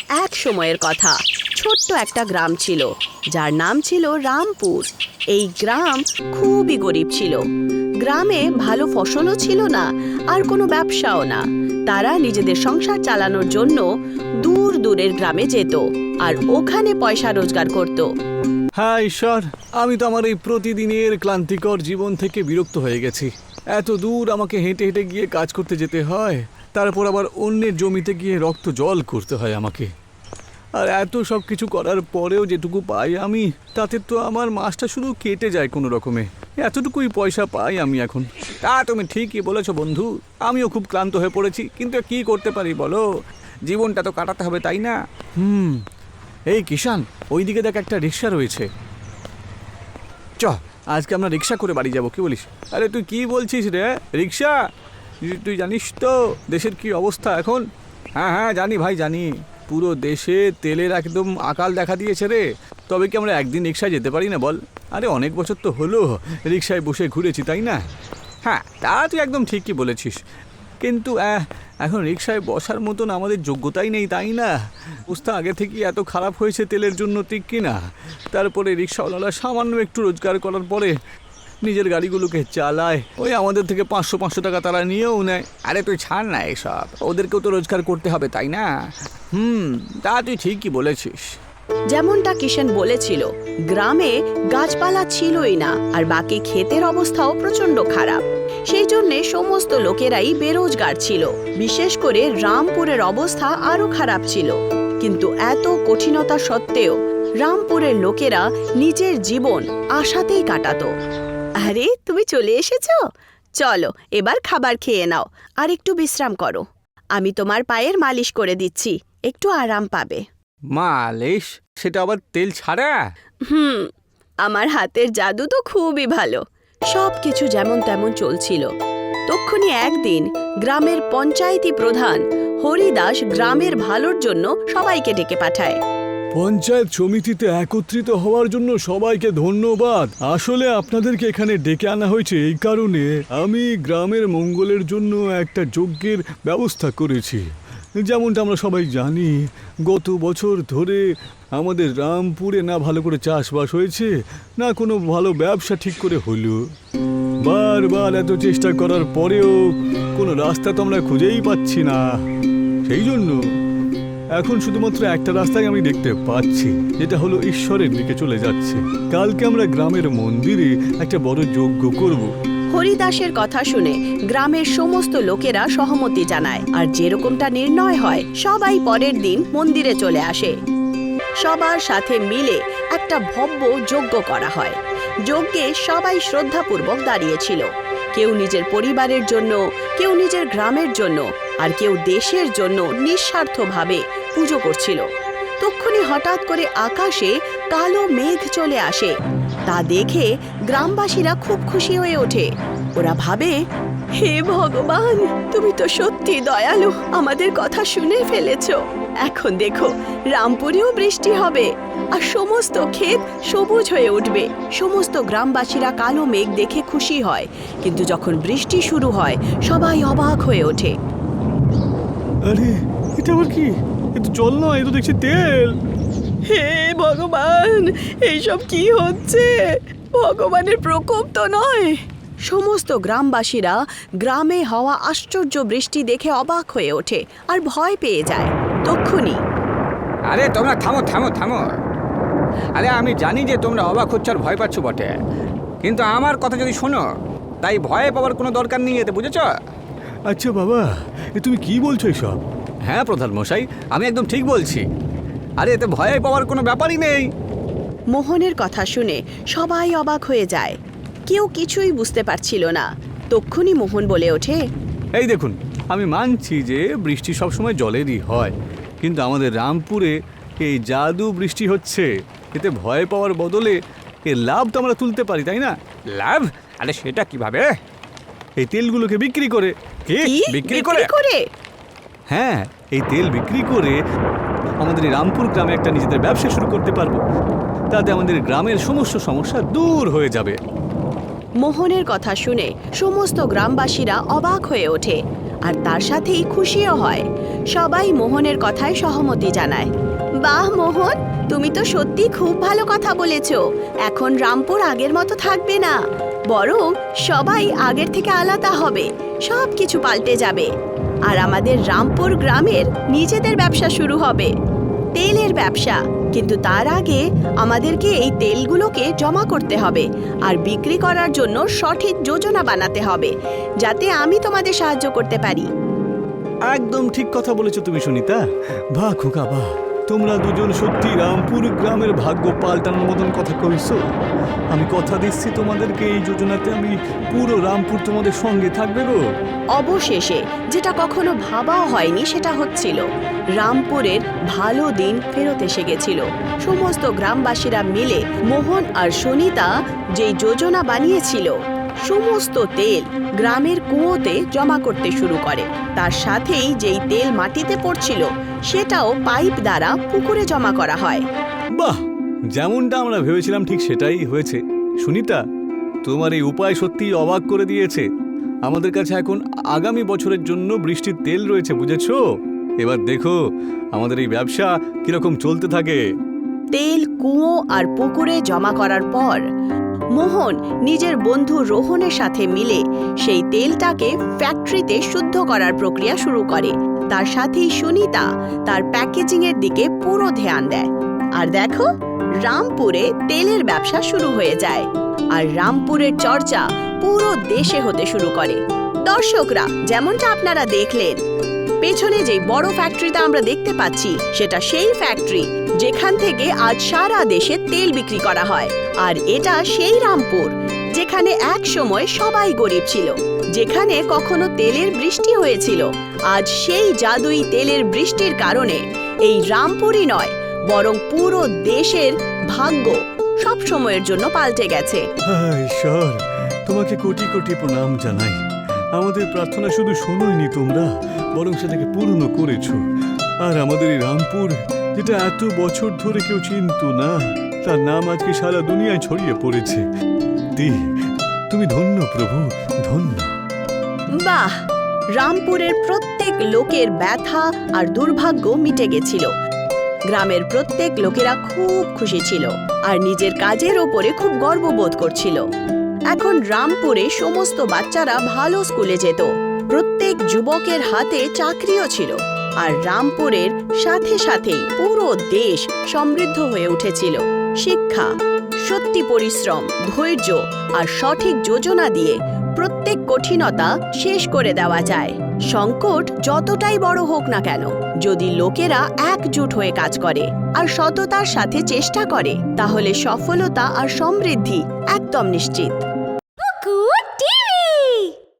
এক সময়ের কথা। ছোট্ট একটা গ্রাম ছিল, যার নাম ছিল রামপুর। এই গ্রাম খুবই গরিব ছিল। গ্রামে ভালো ফসলও ছিল না, আর কোনো ব্যবসাও না। তারা নিজেদের সংসার চালানোর জন্য দূর দূরের গ্রামে যেত আর ওখানে পয়সা রোজগার করত। হ্যাঁ ঈশ্বর, আমি তো আমার এই প্রতিদিনের ক্লান্তিকর জীবন থেকে বিরক্ত হয়ে গেছি। এত দূর আমাকে হেঁটে হেঁটে গিয়ে কাজ করতে যেতে হয়, তারপর আবার অন্যের জমিতে গিয়ে রক্ত জল করতে হয় আমাকে। আর এত সব কিছু করার পরেও যেটুকু পাই আমি, তাতে তো আমার মাসটা শুধু কেটে যায় কোনো রকমে। এতটুকুই পয়সা পাই আমি এখন। তা তুমি ঠিকই বলেছো বন্ধু, আমিও খুব ক্লান্ত হয়ে পড়েছি, কিন্তু কি করতে পারি বলো, জীবনটা তো কাটাতে হবে, তাই না? এই কিষান, ওইদিকে দেখ একটা রিক্সা রয়েছে। চ, আজকে আমরা রিক্সা করে বাড়ি যাবো, কি বলিস? আরে তুই কি বলছিস রে? রিক্সা? তুই জানিস তো দেশের কি অবস্থা এখন? হ্যাঁ হ্যাঁ জানি ভাই, জানি। পুরো দেশে তেলের একদম আকাল দেখা দিয়েছে রে। তবে কি আমরা একদিন রিক্সায় যেতে পারি না বল? আরে অনেক বছর তো হলো রিক্সায় বসে ঘুরেছি, তাই না? হ্যাঁ, তা তুই একদম ঠিকই বলেছিস, কিন্তু এখন রিক্সায় বসার মতন আমাদের যোগ্যতাই নেই, তাই না? অবস্থা আগে থেকেই এত খারাপ হয়েছে তেলের জন্য, ঠিক কি না? তারপরে রিক্সাওয়ালারা সামান্য একটু রোজগার করার পরে নিজের গাড়িগুলোকে চালায়, ওই আমাদের থেকে 500 টাকা তারা নিয়েও নেয়। আরে তুই ছাড় না এসব, ওদেরকেও তো রোজগার করতে হবে, তাই না? তা তুই ঠিকই বলেছিস। যেমনটা কিষান বলেছিল, গ্রামে গাছপালা ছিলই না, আর বাকি ক্ষেতের অবস্থাও প্রচন্ড খারাপ। সেই জন্যে সমস্ত লোকেরাই বেরোজগার ছিল। বিশেষ করে রামপুরের অবস্থা আরো খারাপ ছিল। কিন্তু এত কঠিনতা সত্ত্বেও রামপুরের লোকেরা নিজের জীবন আশাতেই কাটাতো। আরে তুমি চলে এসেছো, চলো এবার খাবার খেয়ে নাও আর একটু বিশ্রাম করো। আমি তোমার পায়ের মালিশ করে দিচ্ছি, একটু আরাম পাবে। মালিশ? সেটা আবার তেল ছাড়া? আমার হাতের জাদু তো খুবই ভালো। সবকিছু যেমন তেমন চলছিল। তক্ষুনি একদিন গ্রামের পঞ্চায়েতি প্রধান হরিদাস গ্রামের ভালোর জন্য সবাইকে ডেকে পাঠায়। পঞ্চায়েত সমিতিতে একত্রিত হওয়ার জন্য সবাইকে ধন্যবাদ। আসলে আপনাদেরকে এখানে ডেকে আনা হয়েছে এই কারণে, আমি গ্রামের মঙ্গলের জন্য একটা যজ্ঞের ব্যবস্থা করেছি। যেমনটা আমরা সবাই জানি, গত বছর ধরে আমাদের রামপুরে না ভালো করে চাষবাস হয়েছে, না কোনো ভালো ব্যবসা ঠিক করে হলো। বারবার এত চেষ্টা করার পরেও কোনো রাস্তা তো আমরা খুঁজেই পাচ্ছি না। সেই জন্য এখন শুধুমাত্র একটা রাস্তায় আমি দেখতে পাচ্ছি, যেটা হলো ঈশ্বরের দিকে চলে যাচ্ছে। কালকে আমরা গ্রামের মন্দিরে একটা বড় যজ্ঞ করব। হরিদাসের কথা শুনে গ্রামের সমস্ত লোকেরা সহমতি জানায়, আর যেরকমটা নির্ণয় হয় সবাই পরের দিন মন্দিরে চলে আসে। সবার সাথে মিলে একটা ভব্য যজ্ঞ করা হয়। যজ্ঞে সবাই শ্রদ্ধাপূর্বক দাঁড়িয়েছিল। কেউ নিজের পরিবারের জন্য, কেউ নিজের গ্রামের জন্য, আর কেউ দেশের জন্য নিঃস্বার্থভাবে পুজো করছিল। তক্ষুনি হঠাৎ করে আকাশে কালো মেঘ চলে আসে। তা দেখে গ্রামবাসীরা খুব খুশি হয়ে ওঠে। ওরা ভাবে, হে ভগবান, তুমি তো সত্যি দয়ালু, আমাদের কথা শুনে ফেলেছ। এখন দেখো রামপুরেও বৃষ্টি হবে আর সমস্ত ক্ষেত সবুজ হয়ে উঠবে। সমস্ত গ্রামবাসীরা কালো মেঘ দেখে খুশি হয়, কিন্তু যখন বৃষ্টি শুরু হয় সবাই অবাক হয়ে ওঠে। আরে এটা আবার কি? এ তো জল নয়, এ তো দেখছি তেল। হে ভগবান, এইসব কি হচ্ছে? ভগবানের প্রকোপ তো নয়। সমস্ত গ্রামবাসীরা গ্রামে হওয়া আশ্চর্য বৃষ্টি দেখে অবাক হয়ে ওঠে আর ভয় পেয়ে যায়। তক্ষুনি, আরে তোমরা থামো থামো থামো। আরে আমি জানি যে তোমরা অবাক হচ্ছ আর ভয় পাচ্ছ বটে, কিন্তু আমার কথা যদি শোনো, তাই ভয় পাওয়ার কোনো দরকার নেই, এতে বুঝেছ? আচ্ছা বাবা, এ তুমি কি বলছো এসব? হ্যাঁ প্রধান মশাই, আমি একদম ঠিক বলছি। আরে এতে ভয় পাওয়ার কোনো ব্যাপারই নেই। মোহনের কথা শুনে সবাই অবাক হয়ে যায়। কেউ কিছুই বুঝতে পারছিল না। তক্ষুনি মোহন বলে ওঠে, এই দেখুন, আমি মানছি যে বৃষ্টি সবসময় জলেরই হয়, কিন্তু আমাদের রামপুরে এই জাদু বৃষ্টি হচ্ছে, এতে ভয় পাওয়ার বদলে এর লাভ তো আমরা তুলতে পারি, তাই না? লাভ? আরে সেটা কিভাবে? এই তেলগুলোকে বিক্রি করে। কি বিক্রি করে? হ্যাঁ, এই তেল বিক্রি করে আমাদের এই রামপুর গ্রামে একটা নিজেদের ব্যবসা শুরু করতে পারবো। তাতে আমাদের গ্রামের সমস্ত সমস্যা দূর হয়ে যাবে। মোহনের কথা শুনে সমস্ত গ্রামবাসীরা অবাক হয়ে ওঠে আর তার সাথেই খুশিও হয়। সবাই মোহনের কথায় সহমতি জানায়। বাহ মোহন, তুমি তো সত্যি খুব ভালো কথা বলেছো। এখন রামপুর আগের মতো থাকবে না, বরং সবাই আগের থেকে আলাদা হবে, সব কিছু পাল্টে যাবে। আর আমাদের রামপুর গ্রামের নিজেদের ব্যবসা শুরু হবে, তেলের ব্যবসা। কিন্তু তার আগে আমাদেরকে এই তেলগুলোকে জমা করতে হবে আর বিক্রি করার জন্য সঠিক যোজনা বানাতে হবে, যাতে আমি তোমাদের সাহায্য করতে পারি। একদম ঠিক কথা বলেছো তুমি সুনিতা। বাহ খোকা বাহ, তোমরা দুজন সত্যি রামপুর গ্রামের ভাগ্য পাল্টানোর মতন কথা কইছো। আমি কথা দিচ্ছি তোমাদেরকে, এই যোজনাতে আমি পুরো রামপুর তোমাদের সঙ্গে থাকবে গো। অবশেষে যেটা কখনো ভাবাও হয়নি সেটা হচ্ছিল, রামপুরের ভালো দিন ফেরত এসে গেছিল। সমস্ত গ্রামবাসীরা মিলে মোহন আর সুনিতা যেই যোজনা বানিয়েছিল, সমস্ত তেল গ্রামের কুয়োতে জমা করতে শুরু করে। তার সাথেই যেই তেল মাটিতে পড়ছিল সেটাও পাইপ দ্বারা পুকুরে জমা করা হয়। বাহ, যেমনটা আমরা ভেবেছিলাম ঠিক সেটাই হয়েছে। সুনিতা, তোমার এই উপায় সত্যিই অবাক করে দিয়েছে। আমাদের কাছে এখন আগামী বছরের জন্য বৃষ্টির তেল রয়েছে, বুঝেছো? এবার দেখো আমাদের এই ব্যবসা কিরকম চলতে থাকে। তেল কুয়ো আর পুকুরে জমা করার পর মোহন নিজের বন্ধু রোহনের সাথে মিলে সেই তেলটাকে ফ্যাক্টরিতে শুদ্ধ করার প্রক্রিয়া শুরু করে। তার সাথেই সুনিতা তার প্যাকেজিং এর দিকে পুরো ধ্যান দেয়। আর দেখো, রামপুরে তেলের ব্যবসা শুরু হয়ে যায় আর রামপুরের চর্চা পুরো দেশে হতে শুরু করে। দর্শকরা, যেমনটা আপনারা দেখলেন, পেছনে যে বড় ফ্যাক্টরিটা আমরা দেখতে পাচ্ছি সেটা সেই ফ্যাক্টরি যেখান থেকে আজ সারা দেশে তেল বিক্রি করা হয়। আর এটা সেই রামপুর যেখানে এক সময় সবাই গরিব ছিল, যেখানে কখনো তেলের বৃষ্টি হয়েছিল। আজ সেই জাদুই তেলের বৃষ্টির কারণে এই রামপুরই নয়, বরং পুরো দেশের ভাগ্য সব সময়ের জন্য পাল্টে গেছে। ঈশ্বর, তোমাকে কোটি কোটি প্রণাম জানাই। আমাদের প্রার্থনা শুধু শোনোইনি তোমরা, বরং সেটাকে পূর্ণ করেছো। আর আমাদের এই রামপুর, যেটা এত বছর ধরে কেউ চিনত না, তার নাম আজকে সারা দুনিয়ায় ছড়িয়ে পড়েছে। তুমি ধন্য প্রভু, ধন্য। বাহ, রামপুরের প্রত্যেক লোকের ব্যথা আর দুর্ভাগ্য মিটে গেছিল। গ্রামের প্রত্যেক লোকেরা খুব খুশি ছিল আর নিজের কাজের ওপরে খুব গর্ববোধ করছিল। এখন রামপুরে সমস্ত বাচ্চারা ভালো স্কুলে যেত, প্রত্যেক যুবকের হাতে চাকরিও ছিল। আর রামপুরের সাথে সাথেই পুরো দেশ সমৃদ্ধ হয়ে উঠেছিল। শিক্ষা, সত্যি পরিশ্রম, ধৈর্য আর সঠিক যোজনা দিয়ে প্রত্যেক কঠিনতা শেষ করে দেওয়া যায়। সংকট যতটাই বড় হোক না কেন, যদি লোকেরা একজোট হয়ে কাজ করে আর সততার সাথে চেষ্টা করে, তাহলে সফলতা আর সমৃদ্ধি একদম নিশ্চিত।